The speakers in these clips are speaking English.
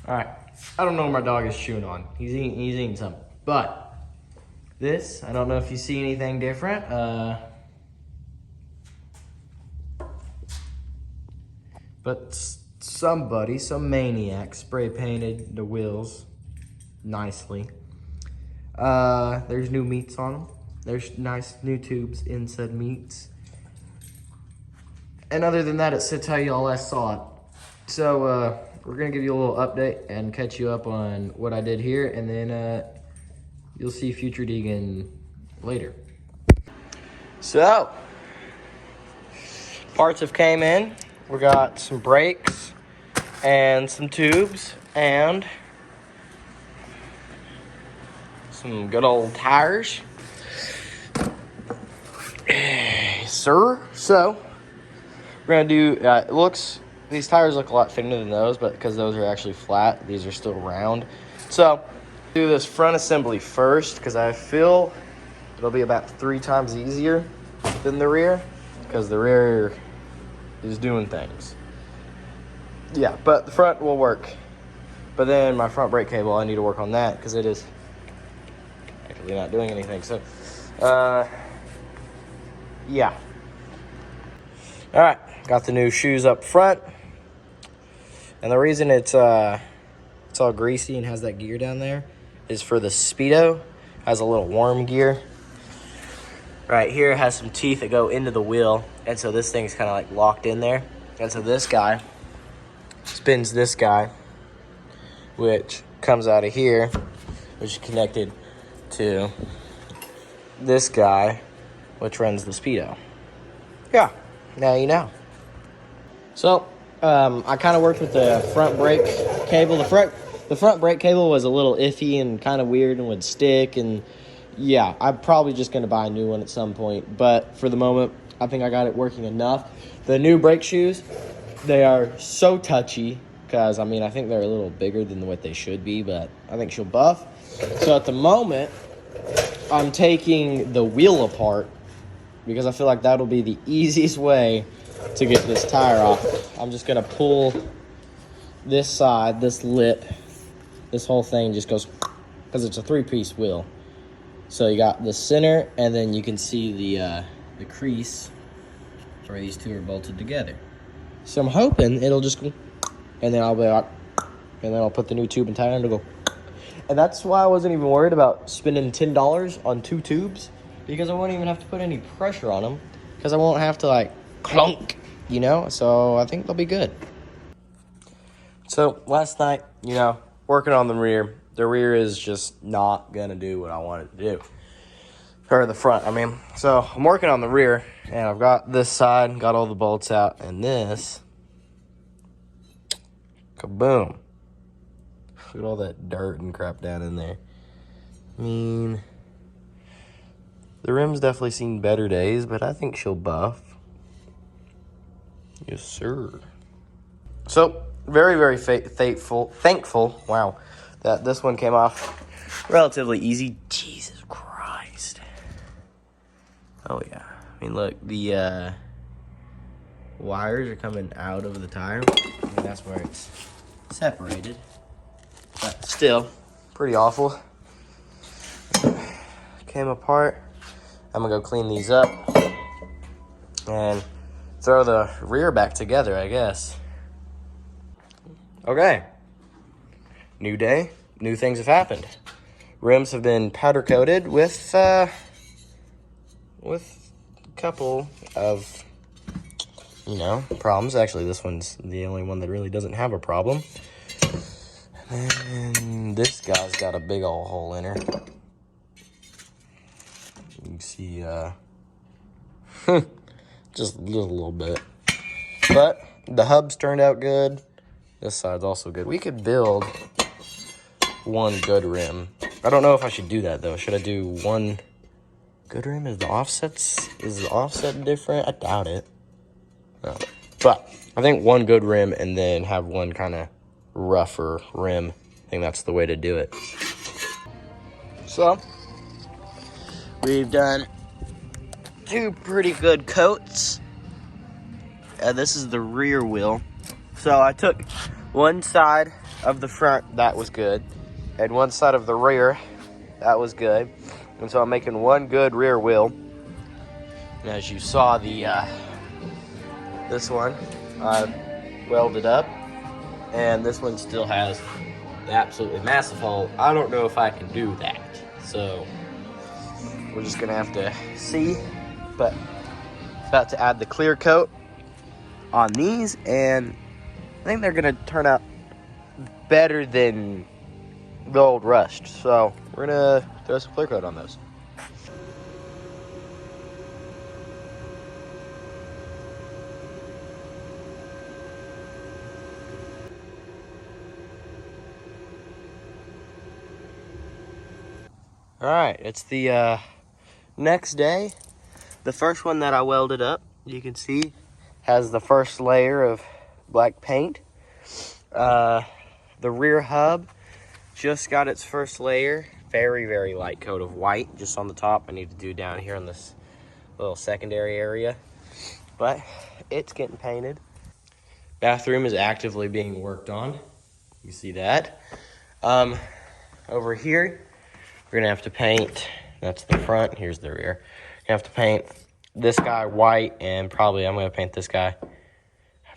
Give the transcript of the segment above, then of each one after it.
All right, I don't know what my dog is chewing on. He's eating something. But this, I don't know if you see anything different. But somebody, some maniac, spray painted the wheels nicely. There's new meats on them. There's nice new tubes in said meats. And other than that, it sits how y'all last saw it. So we're gonna give you a little update and catch you up on what I did here, and then you'll see future Deegan later. So, parts have came in. We got some brakes and some tubes and some good old tires. Sir, so we're gonna do, these tires look a lot thinner than those, but because those are actually flat, these are still round. So, do this front assembly first, because I feel it'll be about 3 times easier than the rear, because the rear is doing things. Yeah, but the front will work. But then my front brake cable, I need to work on that, because it is actually not doing anything. So, yeah. All right, got the new shoes up front. And the reason it's all greasy and has that gear down there is for the Speedo. Has a little warm gear. Right here it has some teeth that go into the wheel. And so this thing's kind of like locked in there. And so this guy spins this guy, which comes out of here, which is connected to this guy, which runs the Speedo. Yeah, now you know. So, I kind of worked with the front brake cable. The front brake cable was a little iffy and kind of weird and would stick. And yeah, I'm probably just going to buy a new one at some point. But for the moment, I think I got it working enough. The new brake shoes, they are so touchy because, I mean, I think they're a little bigger than what they should be, but I think she'll buff. So at the moment, I'm taking the wheel apart because I feel like that'll be the easiest way to get this tire off. I'm just gonna pull this side, this lip, this whole thing just goes, because it's a 3-piece wheel. So you got the center, and then you can see the crease where these two are bolted together. So I'm hoping it'll just go, and then I'll be like, and then I'll put the new tube and tire and it'll go. And that's why I wasn't even worried about spending $10 on 2 tubes, because I won't even have to put any pressure on them, because I won't have to like clunk, you know? So I think they'll be good. So last night, you know, working on the rear. The rear is just not gonna do what I want it to do. Or the front, I mean. So I'm working on the rear, and I've got this side, got all the bolts out, and this, kaboom. Look at all that dirt and crap down in there. I mean, the rim's definitely seen better days, but I think she'll buff. Yes, sir. So, very, very thankful, wow, that this one came off relatively easy. Jesus Christ. Oh, yeah. I mean, look, the wires are coming out of the tire. I mean, that's where it's separated. But still, pretty awful. Came apart. I'm gonna go clean these up and throw the rear back together, I guess. Okay. New day, new things have happened. Rims have been powder coated with a couple of, you know, problems. Actually, this one's the only one that really doesn't have a problem. And this guy's got a big old hole in her. You can see, just a little bit. But the hubs turned out good. This side's also good. We could build one good rim. I don't know if I should do that, though. Should I do one good rim? Is the offset different? I doubt it. No. But I think one good rim and then have one kind of rougher rim. I think that's the way to do it. So, we've done 2 pretty good coats. This is the rear wheel. So I took one side of the front, that was good. And one side of the rear, that was good. And so I'm making one good rear wheel. And as you saw, this one I welded up, and this one still has the absolutely massive hole. I don't know if I can do that, so we're just gonna have to see. But about to add the clear coat on these, and I think they're gonna turn out better than the old rust. So we're gonna throw some clear coat on those. All right, it's the next day. The first one that I welded up, you can see, has the first layer of black paint. The rear hub just got its first layer. Very, very light coat of white just on the top. I need to do down here in this little secondary area, but it's getting painted. Bathroom is actively being worked on. You see that. Over here, we're gonna have to paint, that's the front, here's the rear. You have to paint this guy white, and probably I'm gonna paint this guy.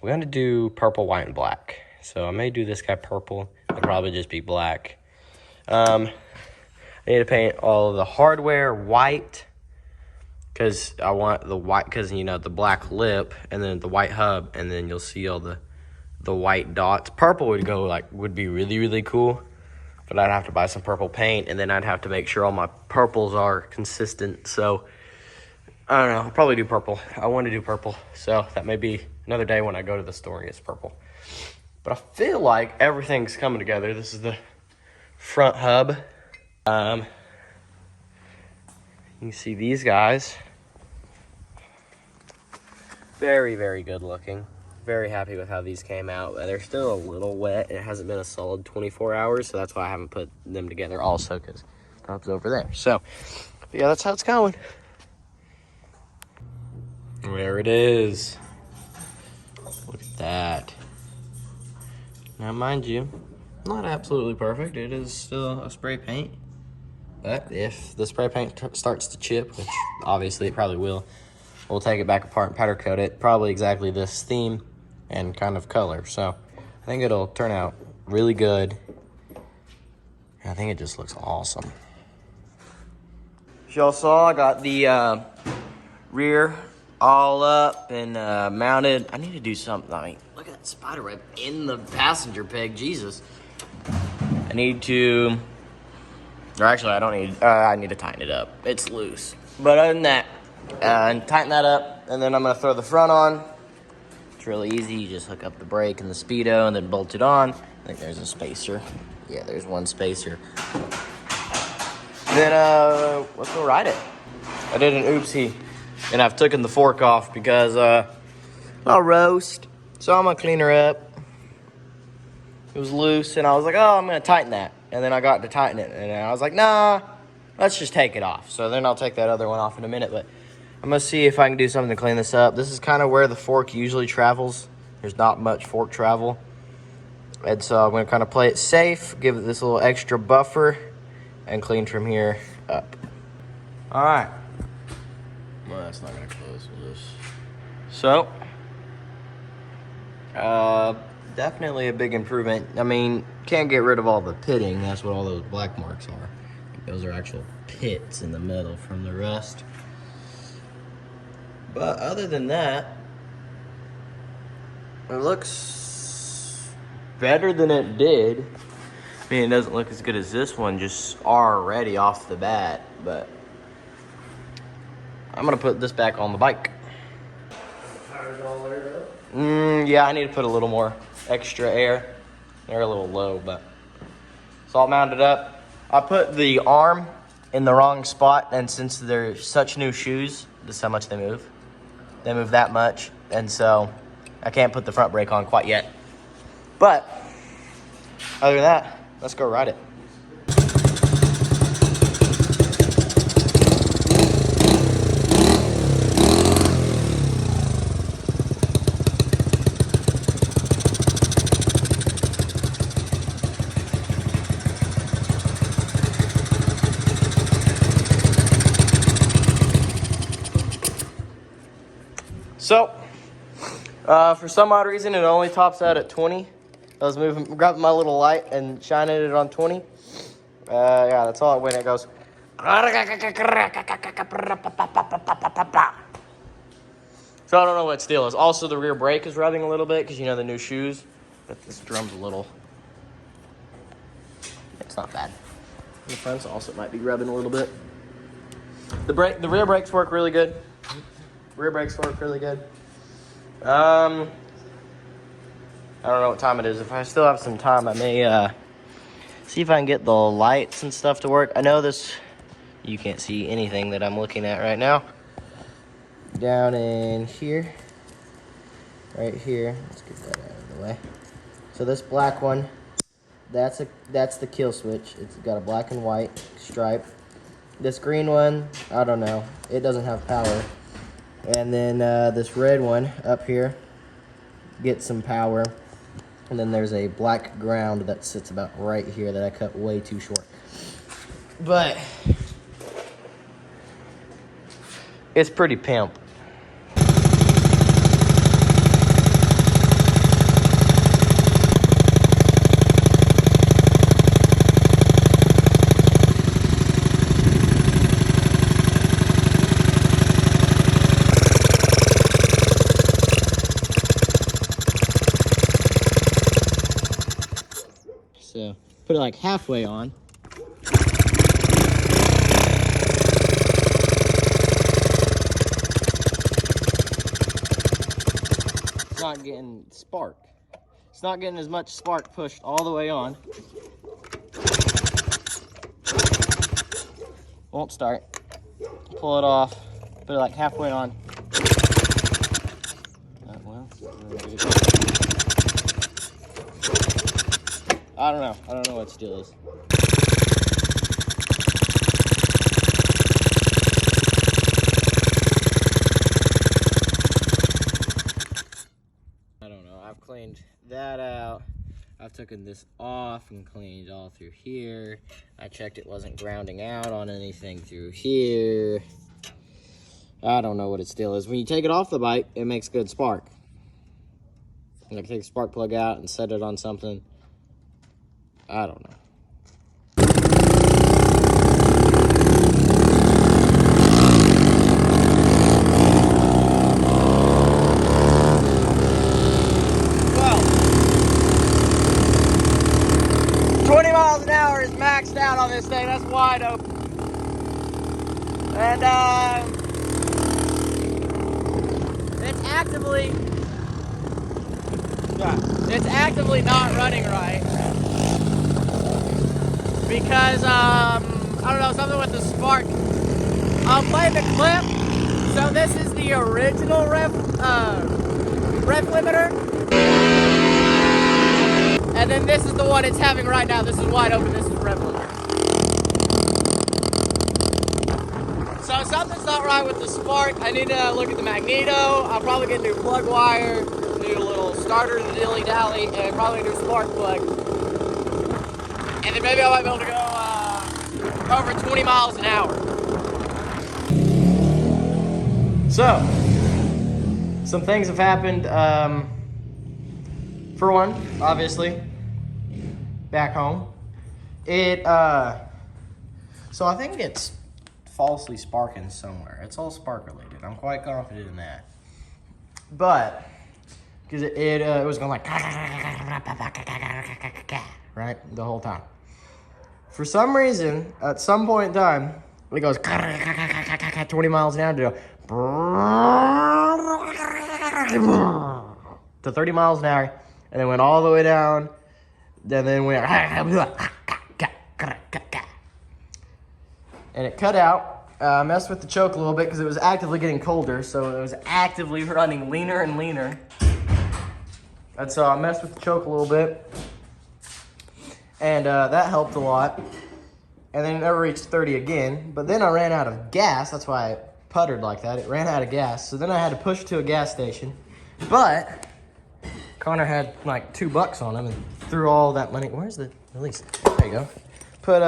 We're gonna do purple, white, and black. So I may do this guy purple, it'll probably just be black. I need to paint all of the hardware white, because I want the white, because you know, the black lip, and then the white hub, and then you'll see all the white dots. Purple would be really, really cool. But I'd have to buy some purple paint, and then I'd have to make sure all my purples are consistent. So, I don't know, I'll probably do purple. I want to do purple, so that may be another day when I go to the store and get purple. But I feel like everything's coming together. This is the front hub. You can see these guys. Very, very good looking. Very happy with how these came out. They're still a little wet. It hasn't been a solid 24 hours, so that's why I haven't put them together also, because top's over there. So, yeah, that's how it's going. There it is. Look at that. Now, mind you, not absolutely perfect. It is still a spray paint. But if the spray paint starts to chip, which obviously it probably will, we'll take it back apart and powder coat it. Probably exactly this theme and kind of color. So I think it'll turn out really good. I think it just looks awesome. As y'all saw, I got the rear all up and mounted. I need to do something. I mean, look at that spider web in the passenger peg, Jesus. I need to, or actually I don't need, I need to tighten it up. It's loose. But other than that, and tighten that up, and then I'm gonna throw the front on. It's really easy. You just hook up the brake and the speedo and then bolt it on. I think there's a spacer. Yeah, there's one spacer. Then let's go ride it. I did an oopsie, and I've taken the fork off because I'll roast. So I'm gonna clean her up. It was loose, and I was like, oh, I'm gonna tighten that. And then I got to tighten it, and I was like, nah, let's just take it off. So then I'll take that other one off in a minute, but I'm gonna see if I can do something to clean this up. This is kind of where the fork usually travels. There's not much fork travel. And so I'm gonna kind of play it safe, give it this little extra buffer, and clean from here up. All right. Well, that's not gonna close with this. So, definitely a big improvement. I mean, can't get rid of all the pitting. That's what all those black marks are. Those are actual pits in the metal from the rust. But other than that, it looks better than it did. I mean, it doesn't look as good as this one just already off the bat, but I'm gonna put this back on the bike. Tires all aired up? Yeah, I need to put a little more extra air. They're a little low, but it's all mounted up. I put the arm in the wrong spot, and since they're such new shoes, this is how much they move. They move that much, and so I can't put the front brake on quite yet. But other than that, let's go ride it. So, for some odd reason, it only tops out at 20. I was grabbing my little light and shining it on 20. Yeah, that's all it went. It goes. So I don't know what its deal is. Also, the rear brake is rubbing a little bit because, you know, the new shoes. But this drum's a little. It's not bad. The fronts also might be rubbing a little bit. The rear brakes work really good. Rear brakes work really good. I don't know what time it is. If I still have some time, I may see if I can get the lights and stuff to work. I know this, you can't see anything that I'm looking at right now. Down in here, right here, let's get that out of the way. So this black one, that's the kill switch. It's got a black and white stripe. This green one, I don't know. It doesn't have power. And then this red one up here gets some power. And then there's a black ground that sits about right here that I cut way too short. But it's pretty pimp. So put it like halfway on. It's not getting spark. It's not getting as much spark pushed all the way on. Won't start. Pull it off. Put it like halfway on. Well, I don't know. I don't know what steel is. I don't know. I've cleaned that out. I've taken this off and cleaned all through here. I checked it wasn't grounding out on anything through here. I don't know what its deal is. When you take it off the bike, it makes good spark. Like take the spark plug out and set it on something. I don't know. Well, 20 miles an hour is maxed out on this thing. That's wide open. And it's actively not running right. Because, I don't know, something with the spark. I'll play the clip. So this is the original rev limiter. And then this is the one it's having right now. This is wide open, this is rev limiter. So something's not right with the spark. I need to look at the magneto. I'll probably get a new plug wire, new little starter dilly-dally, and probably a new spark plug. And then maybe I might be able to go over 20 miles an hour. So, some things have happened. For one, obviously, back home. So I think it's falsely sparking somewhere. It's all spark related. I'm quite confident in that. But, because it was going like, right, the whole time. For some reason, at some point in time, it goes 20 miles an hour to go to 30 miles an hour, and then went all the way down, and then went and it cut out. Messed with the choke a little bit because it was actively getting colder, so it was actively running leaner and leaner. And so I messed with the choke a little bit. And that helped a lot. And then it never reached 30 again. But then I ran out of gas. That's why I puttered like that. It ran out of gas. So then I had to push to a gas station. But Connor had like $2 on him and threw all that money. Where's the release? There you go. Put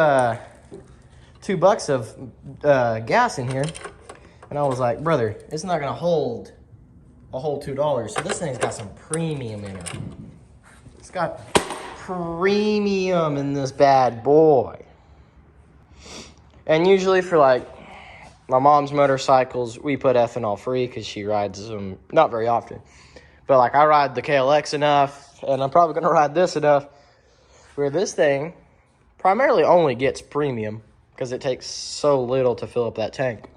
$2 of gas in here. And I was like, brother, it's not going to hold a whole $2. So this thing's got some premium in it. It's got premium in this bad boy. And usually for like my mom's motorcycles, we put ethanol free because she rides them not very often. But like I ride the KLX enough, and I'm probably gonna ride this enough, where this thing primarily only gets premium because it takes so little to fill up that tank.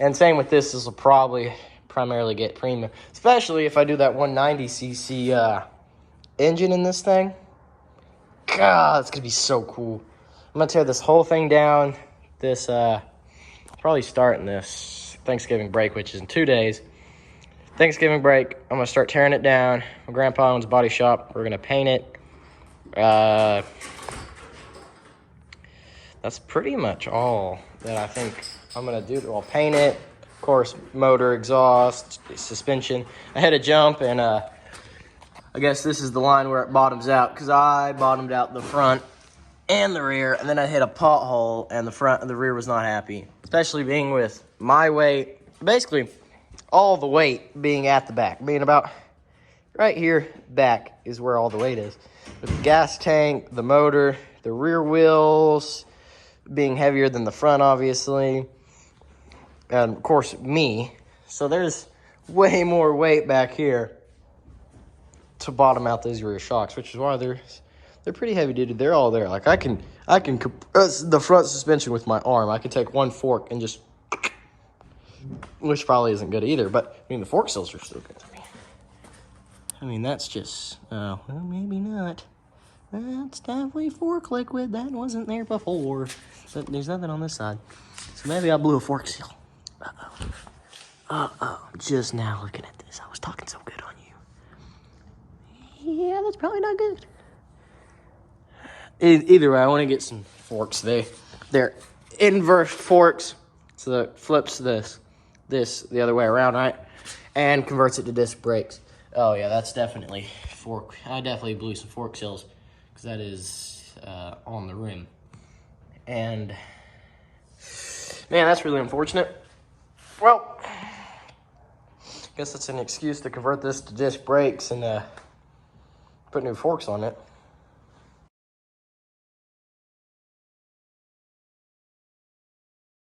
And same with this will probably primarily get premium, especially if I do that 190cc engine in this thing. God, it's gonna be so cool. I'm gonna tear this whole thing down. This probably starting this Thanksgiving break, which is in 2 days. Thanksgiving break, I'm gonna start tearing it down. My grandpa owns a body shop. We're gonna paint it. That's pretty much all that I think I'm gonna do. I'll paint it, of course, motor, exhaust, suspension. I had a jump, and I guess this is the line where it bottoms out, because I bottomed out the front and the rear, and then I hit a pothole, and the front and the rear was not happy, especially being with my weight. Basically, all the weight being at the back, being about right here back is where all the weight is. With the gas tank, the motor, the rear wheels being heavier than the front, obviously, and of course me. So there's way more weight back here to bottom out those rear shocks, which is why they're pretty heavy duty. They're all there. Like I can compress the front suspension with my arm. I can take one fork and just, which probably isn't good either, but I mean the fork seals are still good to me. I mean that's just well maybe not. That's definitely fork liquid. That wasn't there before. But there's nothing on this side. So maybe I blew a fork seal. Uh-oh. Just now looking at this. I was talking so good on you. Yeah, that's probably not good. Either way, I want to get some forks. They're inverse forks. So that flips this the other way around, right? And converts it to disc brakes. Oh yeah, that's definitely fork. I definitely blew some fork seals, because that is on the rim. And man, that's really unfortunate. Well, guess that's an excuse to convert this to disc brakes and put new forks on it.